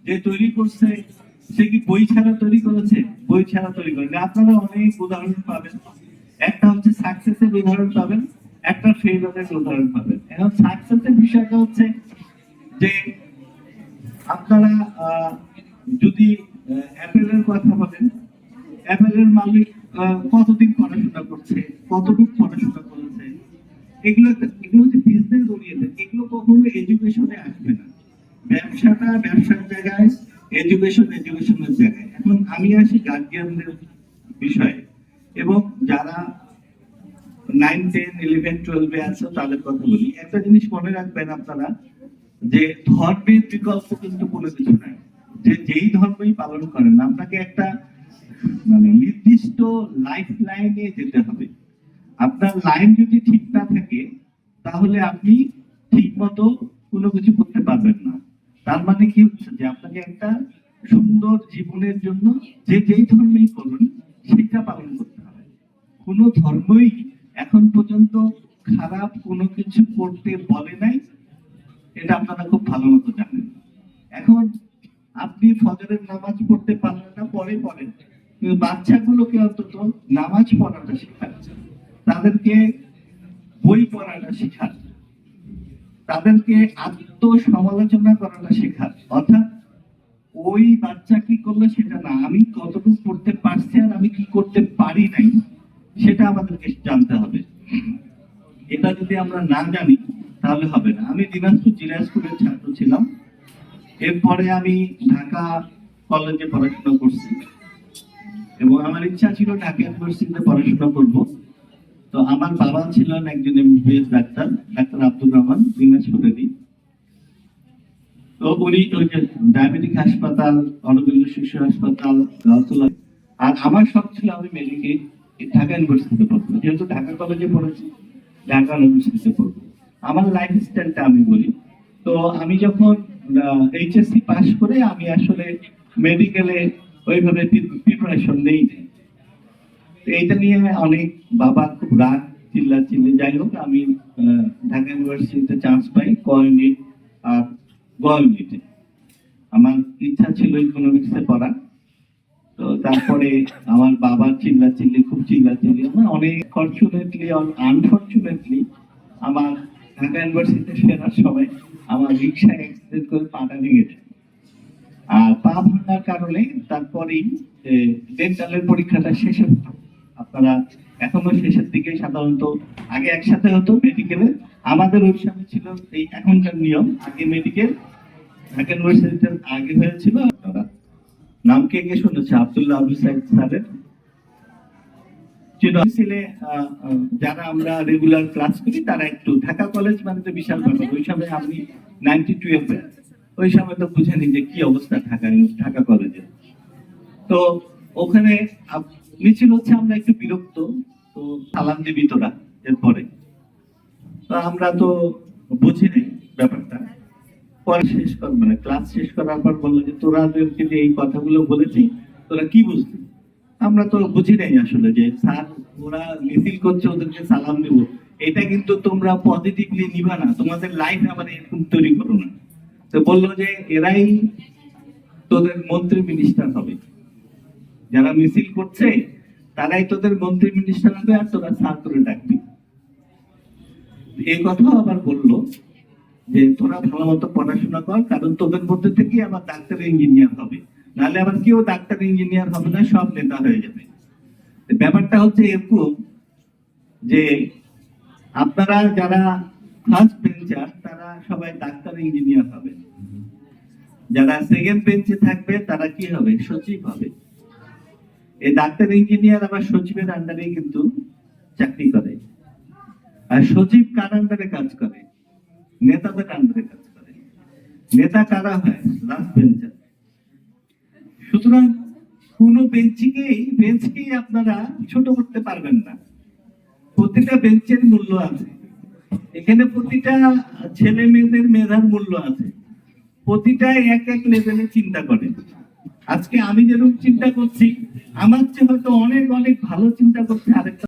যে তৈরি করছে সে কি বই ছাড়া তৈরি করেছে? বই ছাড়া তৈরি করেনি। আপনারা অনেক উদাহরণ পাবেন। একটা হচ্ছে সাকসেসের উদাহরণ পাবেন, একটা ফেইলিউরের উদাহরণ পাবেন। এখন সাকসেসের বিষয়টা হচ্ছে যে আপনারা যদি অ্যাপেলের কথা বলেন, অ্যাপেলের মালিক কতদিন পড়াশোনা করছে, কতটুকু পড়াশোনা করেছে, এগুলো এগুলো হচ্ছে বিজনেস ওরিয়েন্টেড। এগুলো কখনো এডুকেশনে আসবে না। ব্যবসাটা ব্যবসার জায়গায়, এডুকেশনের জায়গায়। এখন আমি আসি গার্জিয়ানদের বিষয়ে, এবং যারা 9, 10, 11, 12 আছে তাদের কথা বলি। একটা জিনিস মনে রাখবেন আপনারা, যে ধর্মের বিকল্প কিন্তু কোনো কিছু নাই। যে যেই ধর্মই পালন করেন, আপনাকে একটা মানে নির্দিষ্ট লাইফ লাইনে যেতে হবে। আপনার লাইন যদি ঠিক না থাকে, তাহলে আপনি ঠিক মতো কোনো কিছু করতে পারবেন না। তার মানে কি হচ্ছে, যে আপনাকে একটা সুন্দর জীবনের জন্য যে যেই ধর্মই করুন সেটা পালন করতে হবে। কোনো ধর্মই এখন পর্যন্ত খারাপ কোনো কিছু করতে বলে নাই, এটা আপনারা খুব ভালো মতো জানেন। এখন আপনি ফজরের নামাজ পড়তে পারলেন না, পরে পড়েন, কিন্তু বাচ্চাগুলোকে অন্তত নামাজ পড়াটা শেখাচ্ছে, তাদেরকে বই পড়াটা শেখার, তাদেরকে আত্মসমালোচনা করাটা শেখার। অর্থাৎ ওই বাচ্চা কি করলো সেটা না, আমি কতটুকু করতে পারছি আর আমি কি করতে পারি নাই, সেটা আমাদেরকে জানতে হবে। এটা যদি আমরা না জানি তাহলে হবে না। আমি দিনাজপুর জিলা স্কুলের ছাত্র ছিলাম, এরপরে আমি ঢাকা কলেজে পড়াশোনা করছি, এবং আমার ইচ্ছা ছিল ঢাকা ইউনিভার্সিটিতে পড়াশোনা করব। তো আমার বাবা ছিলেন একজন MBBS doctor, doctor Abdur Rahman, দিনাজপুরেরই। তো উনি ওই যে ডায়াবেটিক হাসপাতাল, অরবিন্দ শিশু হাসপাতাল, আর আমার শখ ছিল আমি মেডিকেল ঢাকা ইউনিভার্সিটিতে পড়বো। যেহেতু ঢাকা কলেজে পড়েছি, ঢাকা ইউনিভার্সিটিতে পড়বো। আমার লাইফ স্টাইলটা আমি বলি। তো আমি যখন এইচএসসি পাস করে, আমি আসলে মেডিকেলে ওইভাবে প্রিপারেশন নেই। এইটা নিয়ে অনেক বাবা খুব রাগ, চিল্লি। যাই হোক, আমি ঢাকা ইউনিভার্সিটিতে চান্স পাই ক ইউনিট আর গ ইউনিটে। আমার ইচ্ছা ছিল ইকোনমিক্সে পড়া। তো তারপরে আমার বাবার খুব চিল্লাচিল্লি, আমার অনেক ফরচুনেটলি আনফরচুনেটলি আমার ঢাকা ইউনিভার্সিটিতে ফেরার সময় আমার রিক্সা অ্যাক্সিডেন্ট করে পাটা ভেঙে যায়। আর পা ভাঙার কারণে তারপরেই ডেন্টালের পরীক্ষাটা শেষে হতো। আপনারা এখনো শেষের দিকে সাধারণত, আগে একসাথে হতো মেডিকেলে, আমাদের ওই সময় ছিল এই এখনকার নিয়ম, আগে মেডিকেল ঢাকা ইউনিভার্সিটির আগে হয়েছিল। নাম কে কে শুনেছে? আব্দুল্লাহ আবু সাইদ স্যারের যারা আমরা রেগুলার ক্লাস করি, তারা একটু ঢাকা কলেজ মানে তো বিশাল ব্যাপার। ওই সময় আমি 92 ওই সময় তো বুঝেনি যে কি অবস্থা ঢাকা কলেজে। তো ওখানে মিছিল হচ্ছে, আমরা একটু বিরক্ত, তো সালাম দিবি তোরা এরপরে। তো আমরা তো বুঝি নাই ব্যাপারটা। পরে শেষ কর মানে ক্লাস শেষ করার পর বললো যে তোরাদেরকে যে এই কথাগুলো বলেছি তোরা কি বুঝলি? আমরা তো বুঝি নাই আসলে যে স্যার ওরা মিছিল করছে, ওদেরকে সালাম দেব, এটা কিন্তু তোমরা পজিটিভলি নিবা না, তোমাদের লাইফ আবার এরকম তৈরি করো না। তো বললো যে এরাই তোদের মন্ত্রী মিনিস্টার হবে, যারা মিছিল করছে তারাই তোদের মন্ত্রী মিনিস্টার হবে, আর তোরা স্যার করে ডাকবি। এই কথাও আবার বললো যে তোরা ভালো মতো পড়াশোনা কর, কারণ তোদের মধ্যে থেকে আবার ডাক্তার ইঞ্জিনিয়ার হবে, নাহলে আবার কেউ ডাক্তার ইঞ্জিনিয়ার হবে না, সব নেতা হয়ে যাবে। ব্যাপারটা হচ্ছে এরকম যে আপনারা যারা ফার্স্ট বেঞ্চার তারা সবাই ডাক্তার ইঞ্জিনিয়ার হবে, যারা সেকেন্ড বেঞ্চে থাকবে তারা কি হবে? সচিব হবে। এই ডাক্তার ইঞ্জিনিয়ার আবার সচিবের আন্ডারে কিন্তু চাকরি করে। আর সচিব কার আন্ডারে কাজ করে? নেতাদের আন্ডারে কাজ করে। নেতা কারা হয়? Last bencher. সুতরাং কোন বেঞ্চকেই আপনারা ছোট করতে পারবেন না। প্রতিটা বেঞ্চের মূল্য আছে, এখানে প্রতিটা ছেলে মেয়েদের মেধার মূল্য আছে, প্রতিটা এক এক লেভেলে চিন্তা করে। আজকে আমি যেরকম চিন্তা করছি, আমার চেয়ে হয়তো অনেক অনেক ভালো চিন্তা করছে আরেকটা